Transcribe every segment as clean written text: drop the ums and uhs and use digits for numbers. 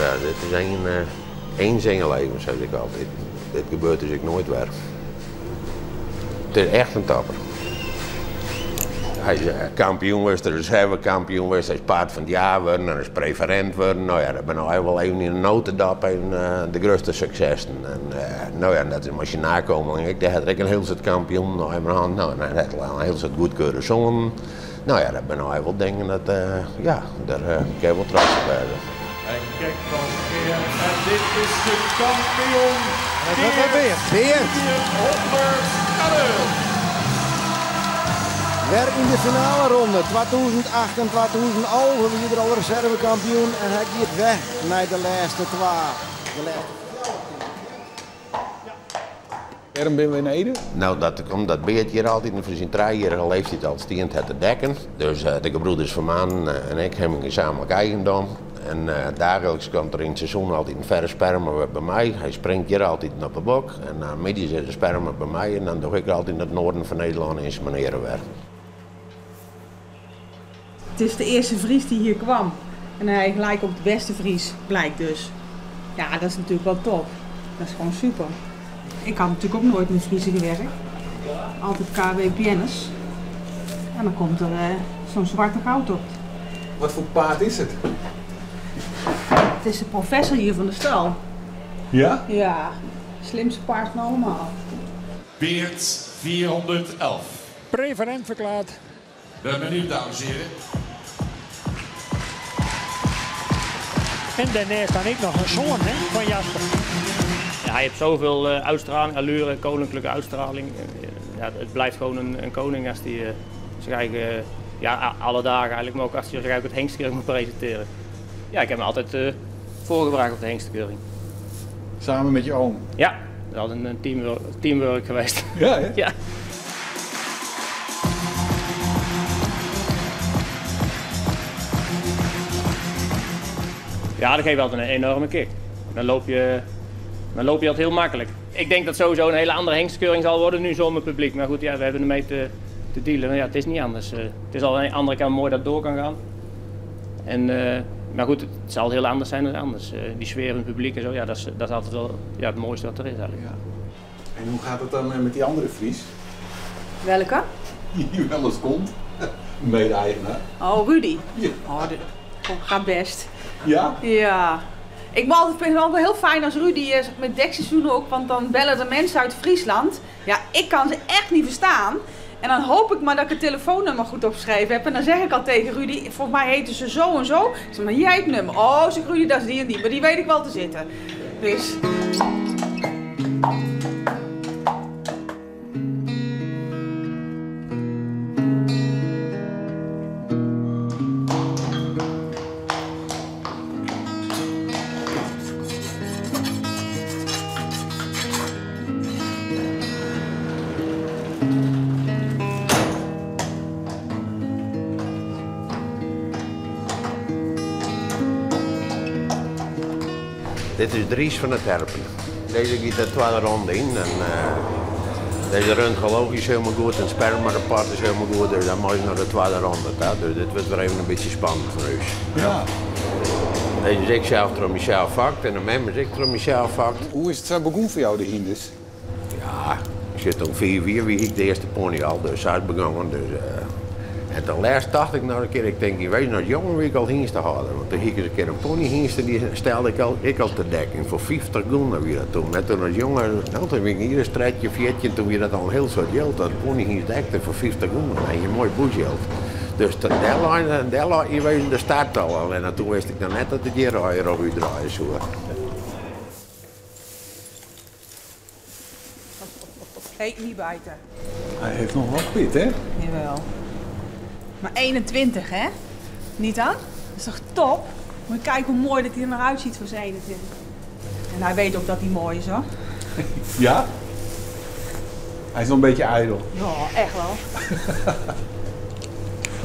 Ja, dit is één zingenleven, zeg ik altijd. Dit gebeurt dus ik nooit weer. Het is echt een topper. Hij is kampioen geweest, de reservekampioen geweest, hij is paard van het jaar geworden, hij is preferent geworden. Nou ja, dat ben hij wel even in een notendop en de grootste successen. En nou ja, dat is als je nakomeling. Ik had ik een heel soort kampioen nou, in mijn hand, nou, en hij had wel een heel soort goedkeurde zoon. Nou ja, dat ben hij wel denken dat, ja, daar kan je wel trots op werden. En kijk nog een keer, en dit is de kampioen. En dat wordt weer. Beert. Weer in de finale ronde, 2008 en 2011, wie er al reservekampioen en hij gaat weg naar de laatste twee. Waarom ben we in Ede? Nou, omdat Beert hier altijd voor zijn 3-jarige leeftijd al stiend had te dekken. Dus de gebroeders van Maan en ik hebben een gezamenlijk eigendom. En dagelijks komt er in het seizoen altijd een verre sperma bij mij. Hij springt hier altijd op de bok. En na middag zit de sperma bij mij. En dan doe ik altijd in het noorden van Nederland in zijn menerenwerk. Het is de eerste Fries die hier kwam. En hij gelijk op de beste Fries, blijkt dus. Ja, dat is natuurlijk wel top. Dat is gewoon super. Ik had natuurlijk ook nooit met Friese gewerkt. Altijd KW-pianers. En dan komt er zo'n zwarte goud op. Wat voor paard is het? Het is de professor hier van de stal. Ja? Ja, slimste paard van allemaal. Beert 411. Preferent verklaard. Ben benieuwd, dames en heren. En daarnaast dan ik nog een zoon van Jasper. Ja, hij heeft zoveel uitstraling, allure, koninklijke uitstraling. Ja, het blijft gewoon een koning als hij zich eigen, ja, alle dagen eigenlijk, maar ook als hij zich uit het hengstkeuring moet presenteren. Ja, ik heb hem altijd voorgebracht op de hengstkeuring. Samen met je oom? Ja, dat is altijd een teamwork geweest. Ja, hè? Ja. Ja, dat geeft altijd een enorme kick. Dan loop je altijd heel makkelijk. Ik denk dat sowieso een hele andere hengstkeuring zal worden nu zonder publiek. Maar goed, ja, we hebben ermee te dealen. Maar ja, het is niet anders. Het is al aan de andere kant mooi dat het door kan gaan. En, maar goed, het zal heel anders zijn dan anders. Die sfeer in het publiek en zo, ja, dat is altijd wel ja, het mooiste wat er is eigenlijk. Ja. En hoe gaat het dan met die andere Fries? Welke? Die wel eens komt. Mede-eigenaar. Oh, Rudy. Ja. Oh, gaat best. Ja? Ja. Ik vind het wel heel fijn als Rudy met dekseizoen ook, want dan bellen de mensen uit Friesland. Ja, ik kan ze echt niet verstaan. En dan hoop ik maar dat ik het telefoonnummer goed opgeschreven heb. En dan zeg ik al tegen Rudy, volgens mij heten ze zo en zo. Ik zeg maar, jij het nummer. Oh, zeg Rudy, dat is die en die. Maar die weet ik wel te zitten. Dus... Dit is Dries van het Terpen. Deze gaat de tweede ronde in. En, deze röntgenologie is helemaal goed en sperma-rapport is helemaal goed. Dus dan moet je naar de tweede ronde. Dus dit wordt weer even een beetje spannend voor ons. Ja. Deze is ik zelf door Michel Vakt en de mem is ik door Michel Vakt. Hoe is het zo begonnen voor jou, de Hindes? Ja, ik zit om 4 uur wie ik de eerste pony al, dus hij is begonnen. Dus, en ten laatste dacht ik nou een keer, ik denk, je weet nog jongen wie ik al hingste hadden. Want toen ging ik een keer een pony hingste, die stelde ik al te dekken voor 50 gulden wie dat toen. Met toen als jongen, nou toen ging ik hier een strijdje, vietje, en toen weer dat al een heel soort geld. Dat pony hingst dekte voor 50 gulden, en je mooi boesgeld. Dus de deadline, je weet de start al. En toen wist ik dan net dat het hier rijden of u draaien zou. Heet niet bijten. Hij heeft nog wel pit, hè? Jawel. Maar 21, hè? Niet aan? Dat is toch top? Moet je kijken hoe mooi dat hij er nog uitziet voor zijn 21. En hij weet ook dat hij mooi is, hoor. Ja? Hij is nog een beetje ijdel. Ja, echt wel.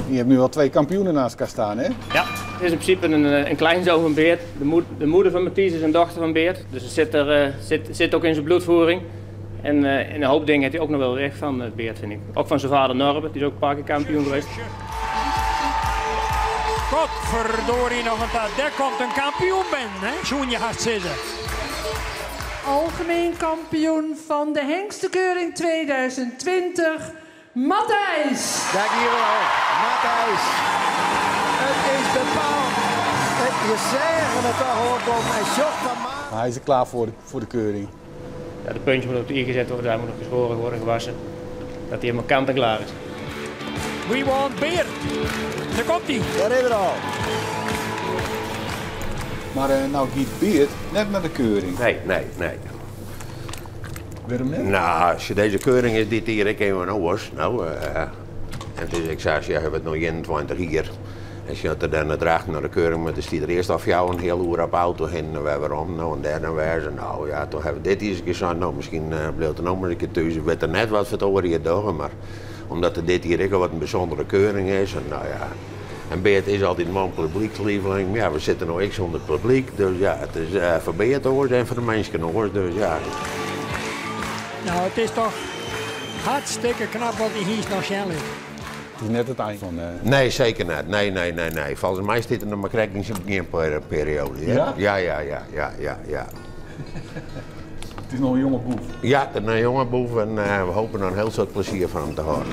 Je hebt nu al 2 kampioenen naast elkaar staan, hè? Ja, het is in principe een kleinzoon van Beert. De moeder van Mathies is een dochter van Beert. Dus het zit ook in zijn bloedvoering. En in een hoop dingen heeft hij ook nog wel weg van Beert, vind ik. Ook van zijn vader Norbert, die is ook een paar keer kampioen geweest. Godverdorie nog een paar. Daar komt een kampioen ben, hè? Zo'n je gaat zitten. Algemeen kampioen van de Hengstekeuring 2020, Matthijs. Dankjewel, Matthijs. Het is bepaald. Je zeggen het toch ook om en Sjoch van Maas. Maar hij is er klaar voor de keuring. Ja, de puntje moet op de i gezet worden, daar moet nog geschoren worden, gewassen. Dat hij helemaal kant en klaar is. We want Beert. Daar komt hij. Daar is er al. Maar nou giet Beert net naar de keuring. Nee. Waarom net? Nou, als je deze keuring is dit hier, ik ken nou was. En dus ik zei, ja, we hebben het nog 21 hier. Als je er dan draagt naar de keuring, maar dan stiet er eerst af jou een heel uur op auto heen en we waarom, nou en derde wijze. Nou ja, toen hebben we dit eens gezegd, nou misschien bleef er nog maar een keer thuis. Ik weet er net wat voor het oor hier doen, maar omdat dit hier ook wat een bijzondere keuring is. En nou ja, en Beert is altijd een publiekslieveling. Maar ja, we zitten nog iets onder het publiek, dus ja, het is voor Beert hoor en voor de mensen hoor, dus ja. Nou, het is toch hartstikke knap wat hij hier nog snel is. Het is net het eind van... Nee, zeker niet. Nee. Volgens mij zit er nog maar krijgings in een periode. Ja? Ja. Het is nog een jonge boef. Ja, een jonge boef en we hopen er een heel soort plezier van hem te houden.